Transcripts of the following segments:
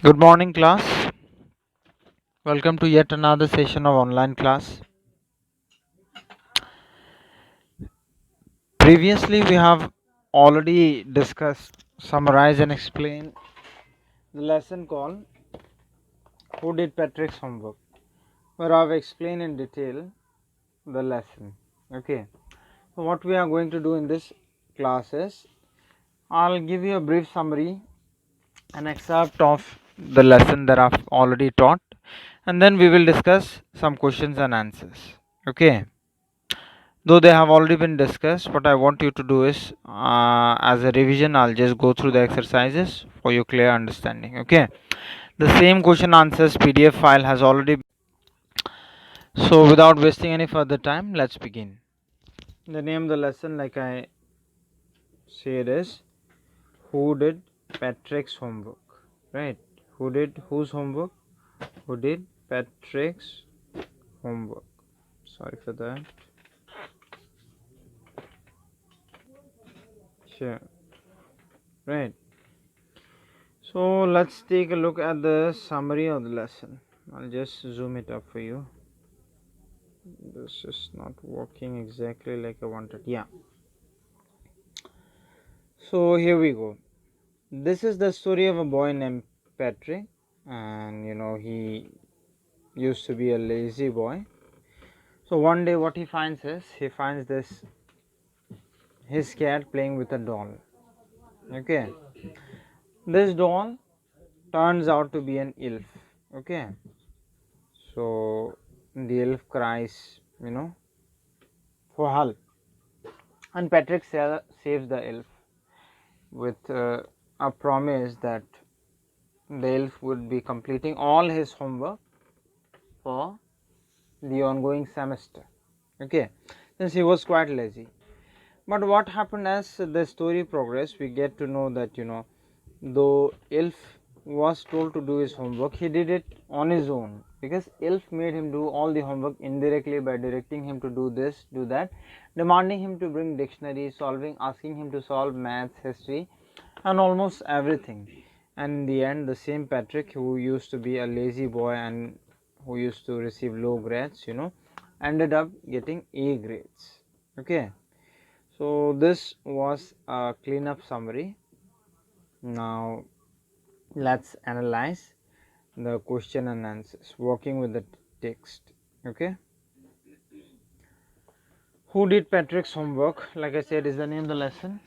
Good morning, class. Welcome to yet another session of online class. Previously, we have already discussed, summarized, and explained the lesson called Who Did Patrick's Homework, where I've explained in detail the lesson. Okay, so what we are going to do in this class is I'll give you a brief summary, an excerpt of the lesson that I've already taught, and then we will discuss some questions and answers. Okay. Though they have already been discussed, what I want you to do is, as a revision, I'll just go through the exercises for your clear understanding. Okay, the same question answers PDF file has already. So, without wasting any further time, let's begin. The name of the lesson, like I said, is Who Did Patrick's Homework? Right? Who did whose homework? Who did Patrick's homework? Sorry for that. Sure. Right. So let's take a look at the summary of the lesson. I'll just zoom it up for you. This is not working exactly like I wanted. Yeah. So here we go. This is the story of a boy named Patrick, and he used to be a lazy boy. So one day, what he finds is he finds his cat playing with a doll. Okay. This doll turns out to be an elf. Okay. So the elf cries, for help, and Patrick saves the elf with a promise that the elf would be completing all his homework for the ongoing semester. Okay, since he was quite lazy. But what happened as the story progressed, we get to know that though elf was told to do his homework, he did it on his own, because elf made him do all the homework indirectly by directing him to do this, do that, demanding him to bring dictionary, asking him to solve maths, history, and almost everything. And in the end, the same Patrick, who used to be a lazy boy and who used to receive low grades, ended up getting A grades. Okay, so this was a cleanup summary. Now let's analyze the question and answers working with the text. Okay, who did Patrick's homework? Like I said, is the name of the lesson.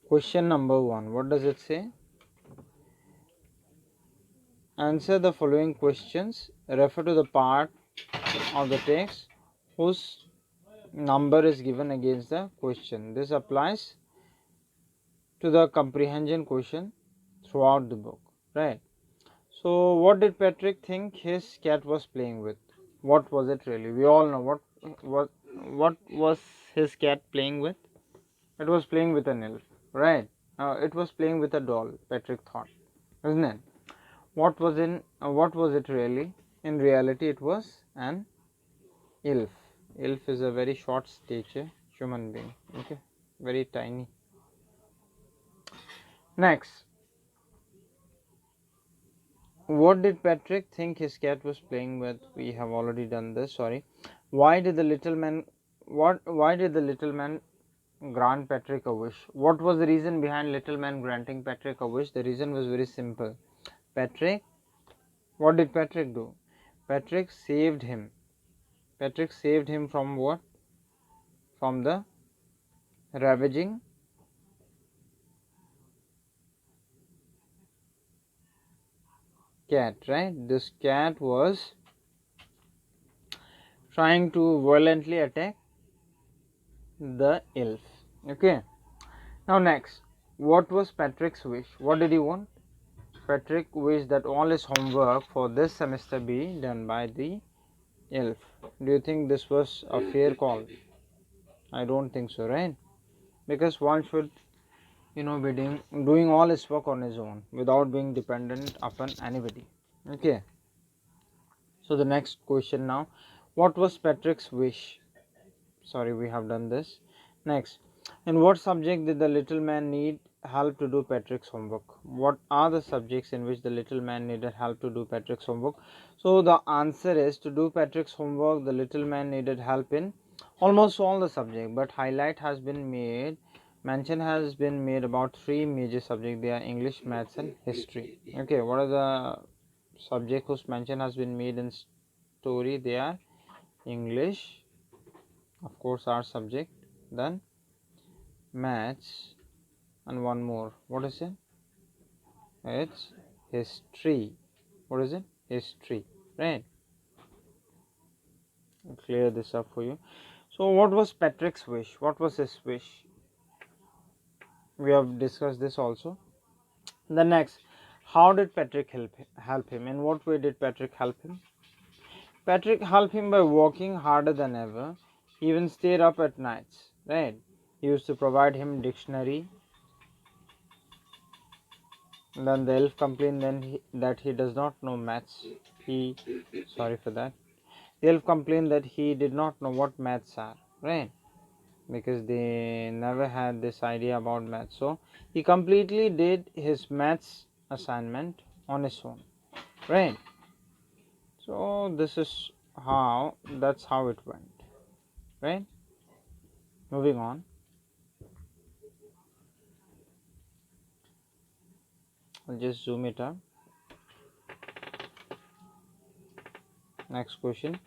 Question number 1, what does it say? Answer the following questions, refer to the part of the text whose number is given against the question. This applies to the comprehension question throughout the book, right? So what did Patrick think his cat was playing with? What was it really? We all know what what was his cat playing with? It was playing with an elf, right? It was playing with a doll, Patrick thought, isn't it? What was it really? In reality, it was an elf. Elf is a very short stature human being. Okay, very tiny. Next, what did Patrick think his cat was playing with? We have already done this. Sorry. Why did the little man? Why did the little man grant Patrick a wish? What was the reason behind little man granting Patrick a wish? The reason was very simple. Patrick. What did Patrick do? Patrick saved him. Patrick saved him from what? From the ravaging cat, right? This cat was trying to violently attack the elf. Okay. Now next, what was Patrick's wish? What did he want? Patrick wished that all his homework for this semester be done by the elf. Do you think this was a fair call? I don't think so, right? Because one should, be doing all his work on his own without being dependent upon anybody. Okay. So the next question now, what was Patrick's wish? Sorry, we have done this. Next, in what subject did the little man need help to do Patrick's homework? What are the subjects in which the little man needed help to do Patrick's homework? So the answer is, to do Patrick's homework, the little man needed help in almost all the subjects, but mention has been made about three major subjects. They are English, maths and history. Okay, what are the subject whose mention has been made in story? They are English, of course, our subject, then maths, and one more. What is it? It's history. What is it? History, right? I'll clear this up for you. So what was Patrick's wish? What was his wish? We have discussed this also. The next, how did Patrick help him? In what way did Patrick help him? Patrick helped him by working harder than ever. He even stayed up at nights, right? He used to provide him dictionary. And then the elf complained that he does not know maths. Sorry for that. The elf complained that he did not know what maths are, right? Because they never had this idea about maths. So he completely did his maths assignment on his own, right? So that's how it went, right? Moving on, I'll just zoom it up. Next question.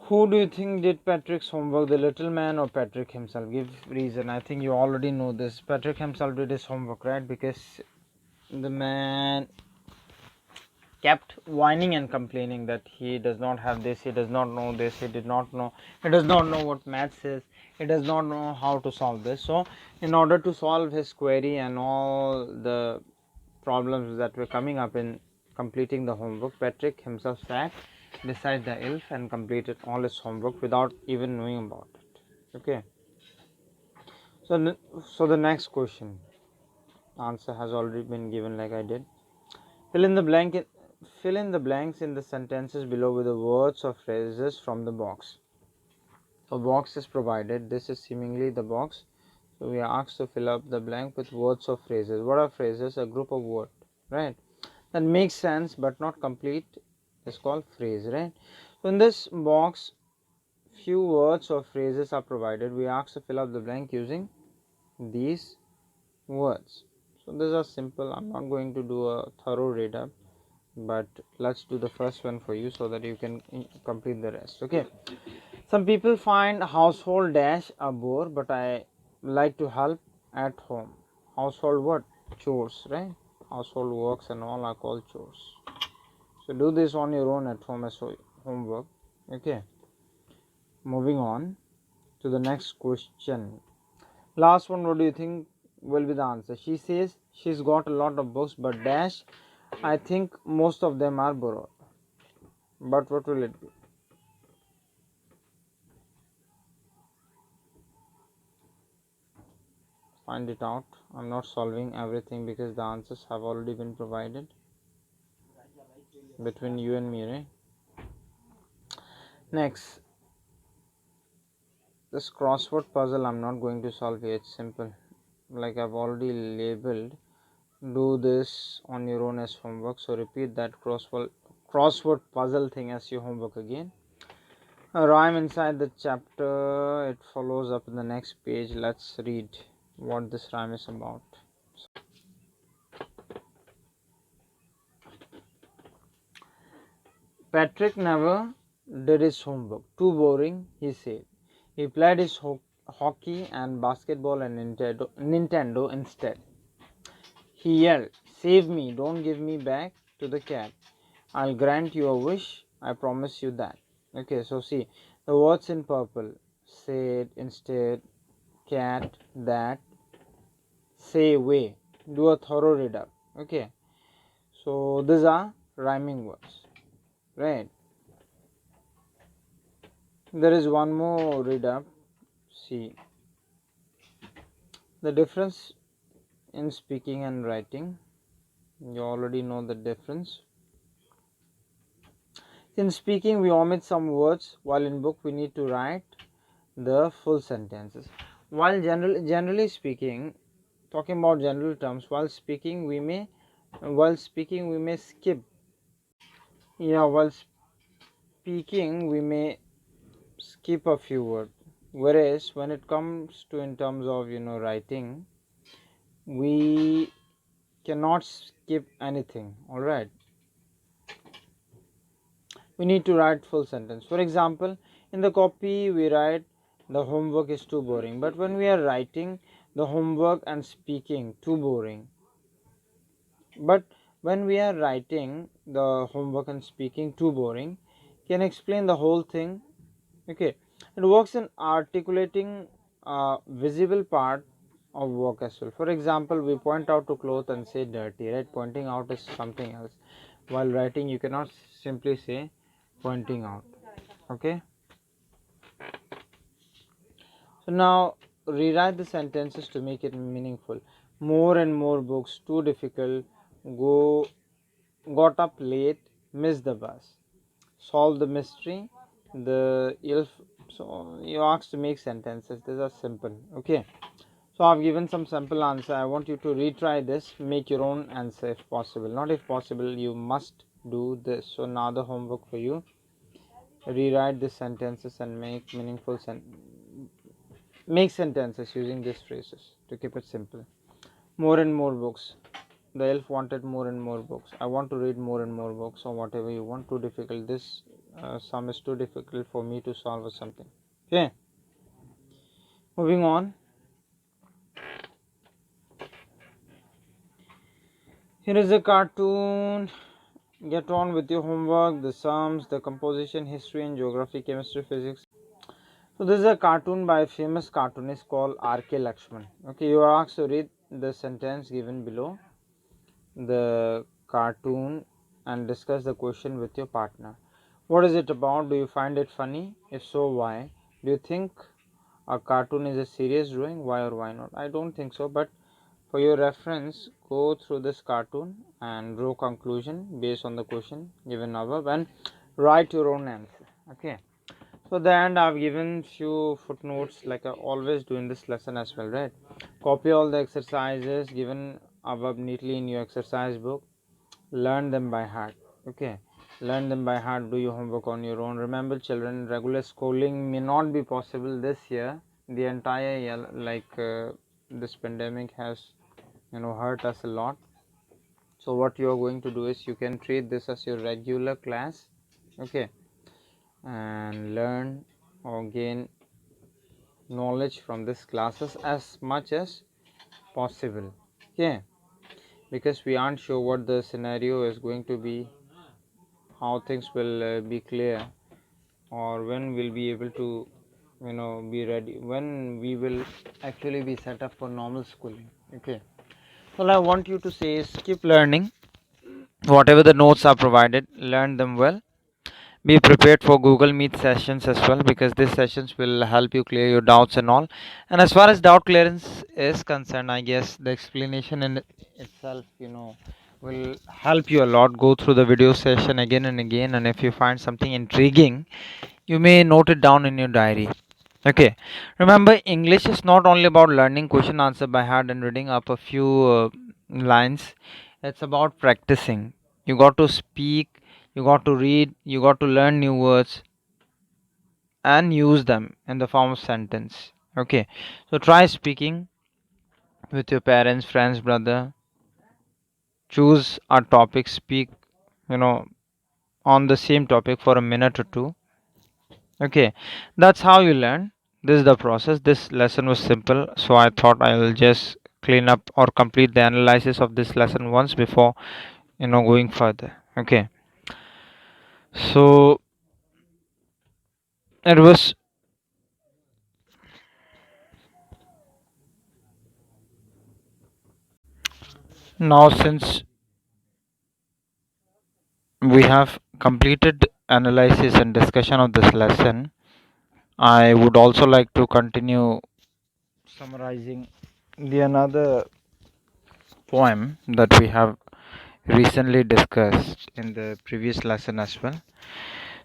Who do you think did Patrick's homework, the little man or Patrick himself? Give reason. I think you already know this. Patrick himself did his homework, right? Because the man kept whining and complaining that he does not have this, he does not know this, he does not know what maths is, he does not know how to solve this. So in order to solve his query and all the problems that were coming up in completing the homework, Patrick himself sat beside the elf and completed all his homework without even knowing about it. Okay, so the next question, answer has already been given like I did. Fill in the blanks in the sentences below with the words or phrases from the box. A box is provided. This is seemingly the box. So we are asked to fill up the blank with words or phrases. What are phrases? A group of words, right? That makes sense but not complete is called phrase, right? So in this box, few words or phrases are provided. We are asked to fill up the blank using these words. So these are simple. I'm not going to do a thorough read up, but let's do the first one for you so that you can complete the rest. Okay, some people find household dash a bore, but I like to help at home. Household what? Chores, right? Household works and all are called chores. So do this on your own at home as homework. Okay, moving on to the next question. Last one, what do you think will be the answer? She says she's got a lot of books, but dash, I think most of them are borrowed. But what will it be? Find it out. I'm not solving everything because the answers have already been provided between you and me, right? Next, this crossword puzzle I'm not going to solve here. It's simple. Like I've already labeled, do this on your own as homework. So repeat that crossword puzzle thing as your homework again. A rhyme inside the chapter. It follows up in the next page. Let's read what this rhyme is about. Patrick never did his homework. Too boring, he said. He played his hockey and basketball and Nintendo instead. He yelled, "Save me, don't give me back to the cat. I'll grant you a wish, I promise you that." Okay, so see, the words in purple: said, instead, cat, that, say, way. Do a thorough read up. Okay, so these are rhyming words, right? There is one more read up. See, the difference in speaking and writing. You already know the difference. In speaking, we omit some words, while in book we need to write the full sentences. Generally speaking, talking about general terms, while speaking we may skip, while speaking we may skip a few words, whereas when it comes to in terms of writing, we cannot skip anything. All right, we need to write full sentence. For example, in the copy we write the homework is too boring, but when we are writing the homework and speaking too boring, but when we are writing the homework and speaking too boring, can explain the whole thing. Okay, it works in articulating a visible part of work as well. For example, we point out to cloth and say dirty, right? Pointing out is something else. While writing, you cannot simply say pointing out. Okay, so now rewrite the sentences to make it meaningful. More and more books, too difficult, go got up late, missed the bus. Solve the mystery, the elf. So you asked to make sentences. These are simple. Okay. So I've given some simple answer. I want you to retry this. Make your own answer if possible. Not if possible, you must do this. So now the homework for you. Rewrite the sentences and make meaningful make sentences using these phrases to keep it simple. More and more books. The elf wanted more and more books. I want to read more and more books, or whatever you want. Too difficult. This sum is too difficult for me to solve or something. Okay. Moving on. Here is a cartoon. Get on with your homework. The sums, the composition, history and geography, chemistry, physics. So this is a cartoon by a famous cartoonist called R.K. Lakshman. Okay, you are asked to read the sentence given below the cartoon and discuss the question with your partner. What is it about? Do you find it funny? If so, why? Do you think a cartoon is a serious drawing? Why or why not? I don't think so, but for your reference, go through this cartoon and draw conclusion based on the question given above and write your own answer. Okay. So at the end, I've given few footnotes like I always do in this lesson as well, right? Copy all the exercises given above neatly in your exercise book. Learn them by heart. Okay, learn them by heart. Do your homework on your own. Remember, children, regular schooling may not be possible this year. The entire year, this pandemic has hurt us a lot. So what you are going to do is you can treat this as your regular class. Okay, and learn or gain knowledge from these classes as much as possible. Okay, because we aren't sure what the scenario is going to be, how things will be clear, or when we'll be able to be ready, when we will actually be set up for normal schooling. Okay, well, I want you to say is keep learning. Whatever the notes are provided, learn them well. Be prepared for Google Meet sessions as well, because these sessions will help you clear your doubts and all. And as far as doubt clearance is concerned, I guess the explanation in itself will help you a lot. Go through the video session again and again, and if you find something intriguing, you may note it down in your diary. Okay, remember, English is not only about learning question answer by heart and reading up a few lines. It's about practicing. You got to speak, you got to read, you got to learn new words and use them in the form of sentence. Okay, so try speaking with your parents, friends, brother. Choose a topic, speak you know on the same topic for a minute or two. Okay, that's how you learn. This is the process. This lesson was simple, so I thought I'll just clean up or complete the analysis of this lesson once before going further. Okay, so it was now, since we have completed analysis and discussion of this lesson, I would also like to continue summarizing the another poem that we have recently discussed in the previous lesson as well.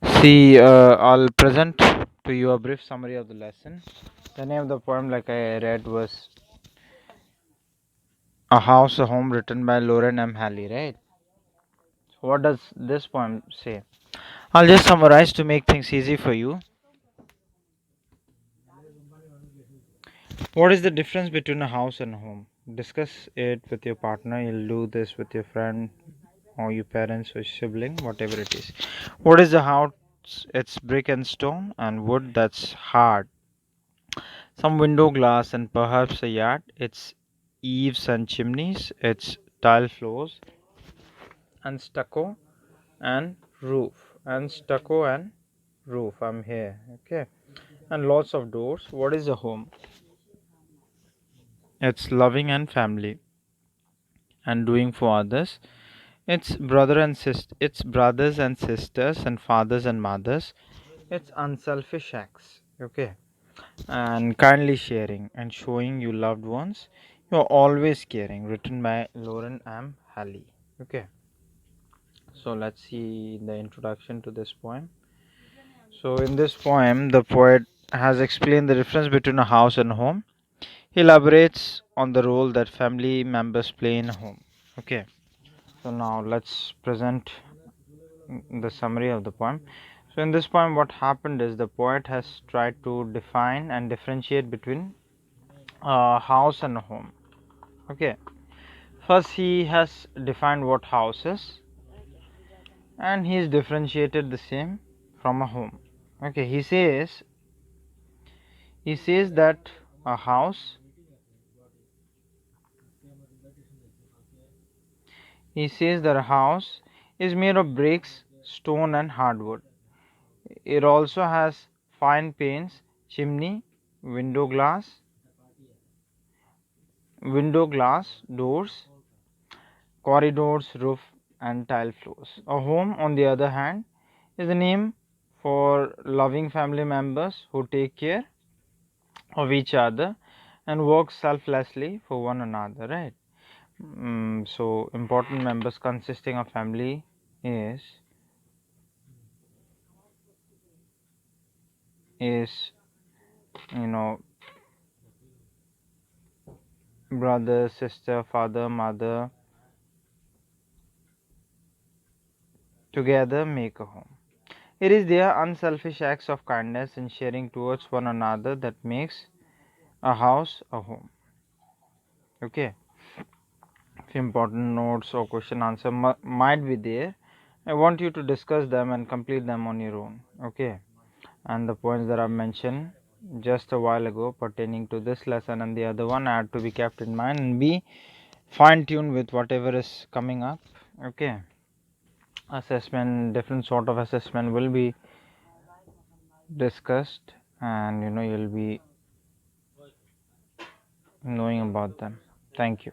See, I'll present to you a brief summary of the lesson. The name of the poem, like I read, was A House, a Home, written by Lauren M. Halley, right? So what does this poem say? I'll just summarize to make things easy for you. What is the difference between a house and a home? Discuss it with your partner. You'll do this with your friend or your parents or sibling, whatever it is. What is the house? It's brick and stone and wood that's hard. Some window glass and perhaps a yard. It's eaves and chimneys. It's tile floors and stucco and roof. And stucco and roof. I'm here. Okay. And lots of doors. What is a home? It's loving and family and doing for others. It's brothers and sisters and fathers and mothers. It's unselfish acts. Okay. And kindly sharing and showing you loved ones. You're always caring. Written by Lauren M. Halley. Okay. So let's see the introduction to this poem. So in this poem, the poet has explained the difference between a house and a home. He elaborates on the role that family members play in a home. Okay. So now let's present the summary of the poem. So in this poem, what happened is the poet has tried to define and differentiate between a house and a home. Okay. First, he has defined what house is, and he has differentiated the same from a home. Okay. He says that a house. He says that a house is made of bricks, stone, and hardwood. It also has fine paints, chimney, window glass, doors, corridors, roof, and tile floors. A home, on the other hand, is a name for loving family members who take care of each other and work selflessly for one another, right? So, important members consisting of family is you know brother, sister, father, mother together make a home. It is their unselfish acts of kindness and sharing towards one another that makes a house a home. Okay. If important notes or question answer might be there, I want you to discuss them and complete them on your own. Okay. And the points that I mentioned just a while ago pertaining to this lesson and the other one are to be kept in mind and be fine tuned with whatever is coming up. Okay. Assessment, different sort of assessment will be discussed, and you'll be knowing about them. Thank you.